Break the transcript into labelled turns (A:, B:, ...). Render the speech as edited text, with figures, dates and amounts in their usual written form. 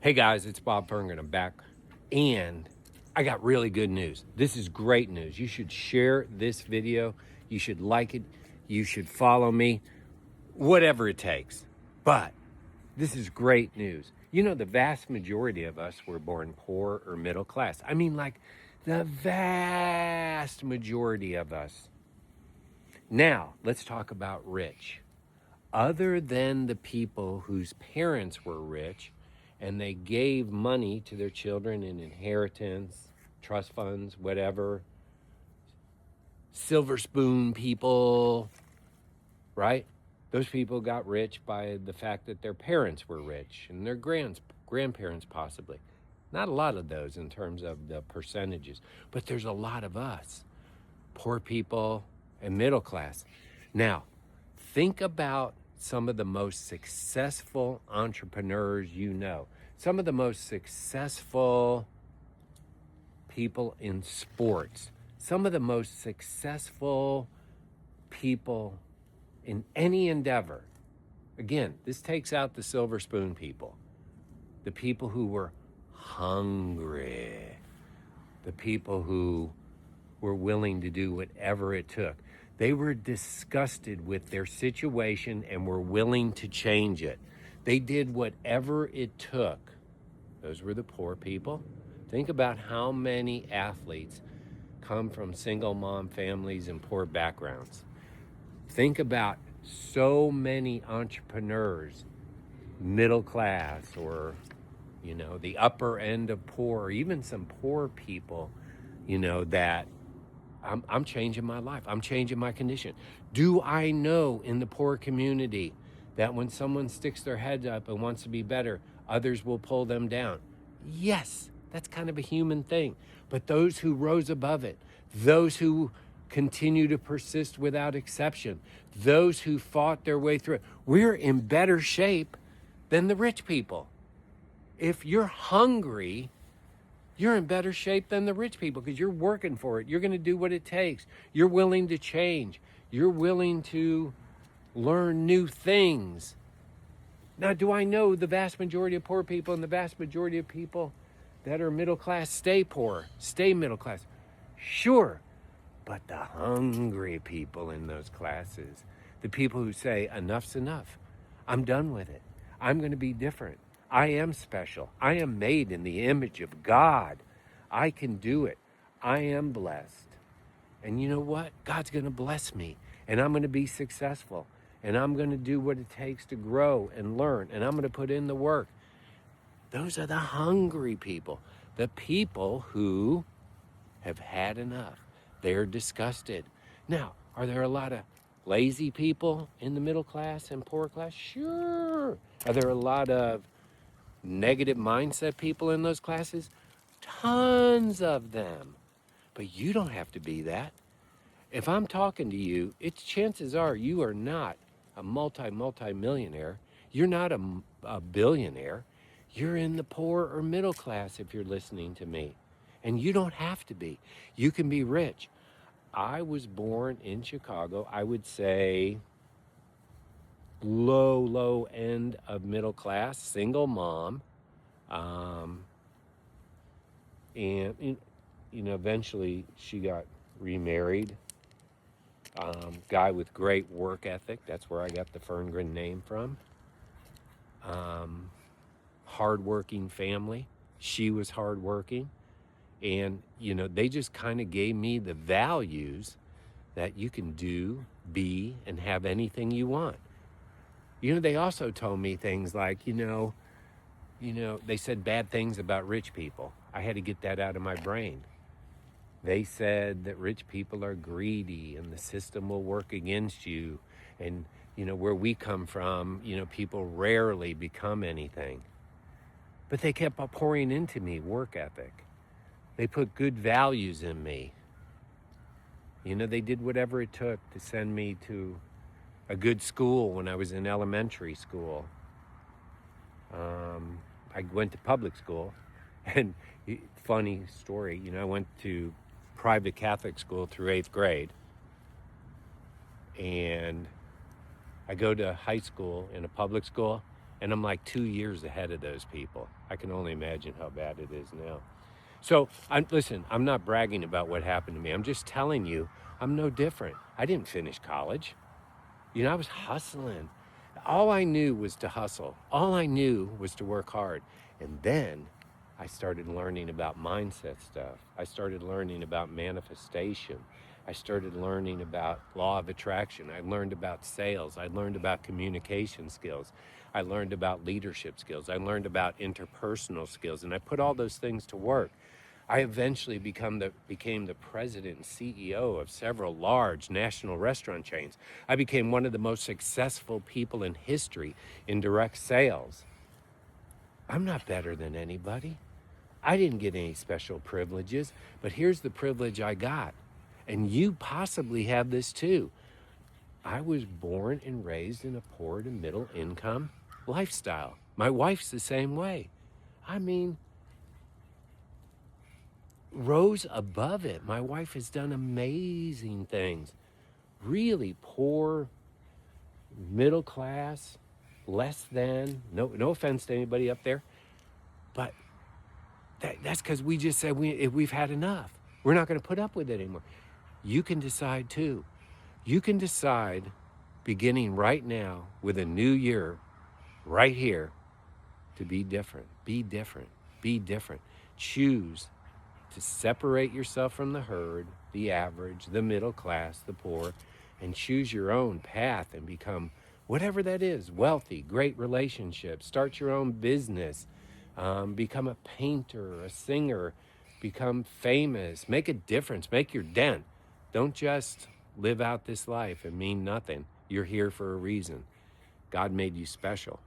A: Hey guys, it's Bob Ferngren. I'm back, and I got really good news. This is great news. You should share this video. You should like it. You should follow me, whatever it takes. But this is great news. You know, the vast majority of us were born poor or middle class. I mean, like the vast majority of us. Now, let's talk about rich. Other than the people whose parents were rich and they gave money to their children in inheritance, trust funds, whatever, silver spoon people, right? Those people got rich by the fact that their parents were rich and their grandparents possibly. Not a lot of those in terms of the percentages, but there's a lot of us, poor people and middle class. Now, think about some of the most successful entrepreneurs you know, some of the most successful people in sports, some of the most successful people in any endeavor. Again, this takes out the silver spoon people, the people who were hungry, the people who were willing to do whatever it took. They were disgusted with their situation and were willing to change it. They did whatever it took. Those were the poor people. Think about how many athletes come from single mom families and poor backgrounds. Think about so many entrepreneurs, middle class or, the upper end of poor, or even some poor people, that I'm changing my life. I'm changing my condition. Do I know in the poor community that when someone sticks their head up and wants to be better, others will pull them down? Yes, that's kind of a human thing. But those who rose above it, those who continue to persist without exception, those who fought their way through it, we're in better shape than the rich people. If you're hungry, you're in better shape than the rich people because you're working for it. You're going to do what it takes. You're willing to change. You're willing to learn new things. Now, do I know the vast majority of poor people and the vast majority of people that are middle class stay poor, stay middle class? Sure. But the hungry people in those classes, the people who say, enough's enough. I'm done with it. I'm going to be different. I am special. I am made in the image of God. I can do it. I am blessed. And you know what? God's going to bless me. And I'm going to be successful. And I'm going to do what it takes to grow and learn. And I'm going to put in the work. Those are the hungry people. The people who have had enough. They're disgusted. Now, are there a lot of lazy people in the middle class and poor class? Sure. Are there a lot of negative mindset people in those classes? Tons of them. But you don't have to be that. If I'm talking to you, chances are you are not a multi-millionaire. You're not a billionaire. You're in the poor or middle class if you're listening to me. And you don't have to be. You can be rich. I was born in Chicago, I would say low end of middle class, single mom. And eventually she got remarried. Guy with great work ethic. That's where I got the Ferngren name from. Hardworking family. She was hardworking. And, they just kind of gave me the values that you can do, be, and have anything you want. They also told me things like, they said bad things about rich people. I had to get that out of my brain. They said that rich people are greedy and the system will work against you. And, where we come from, people rarely become anything. But they kept pouring into me work ethic. They put good values in me. They did whatever it took to send me to a good school when I was in elementary school. I went to public school, and funny story, I went to private Catholic school through 8th grade, and I go to high school in a public school, And I'm like 2 years ahead of those people. I can only imagine how bad it is now. So, listen, I'm not bragging about what happened to me. I'm just telling you, I'm no different. I didn't finish college. I was hustling. All I knew was to hustle. All I knew was to work hard. And then I started learning about mindset stuff. I started learning about manifestation. I started learning about law of attraction. I learned about sales. I learned about communication skills. I learned about leadership skills. I learned about interpersonal skills. And I put all those things to work. I eventually became the president and CEO of several large national restaurant chains. I became one of the most successful people in history in direct sales. I'm not better than anybody. I didn't get any special privileges, but here's the privilege I got. And you possibly have this too. I was born and raised in a poor to middle income lifestyle. My wife's the same way. I mean, rose above it. My wife has done amazing things. Really poor, middle class, less than. No offense to anybody up there, but that's because we just said we've had enough. We're not going to put up with it anymore. You can decide too. You can decide, beginning right now with a new year, right here, to be different. Be different. Be different. Choose to separate yourself from the herd, the average, the middle class, the poor, and choose your own path and become whatever that is. Wealthy, great relationships, start your own business, become a painter, a singer, become famous, make a difference, make your dent. Don't just live out this life and mean nothing. You're here for a reason. God made you special.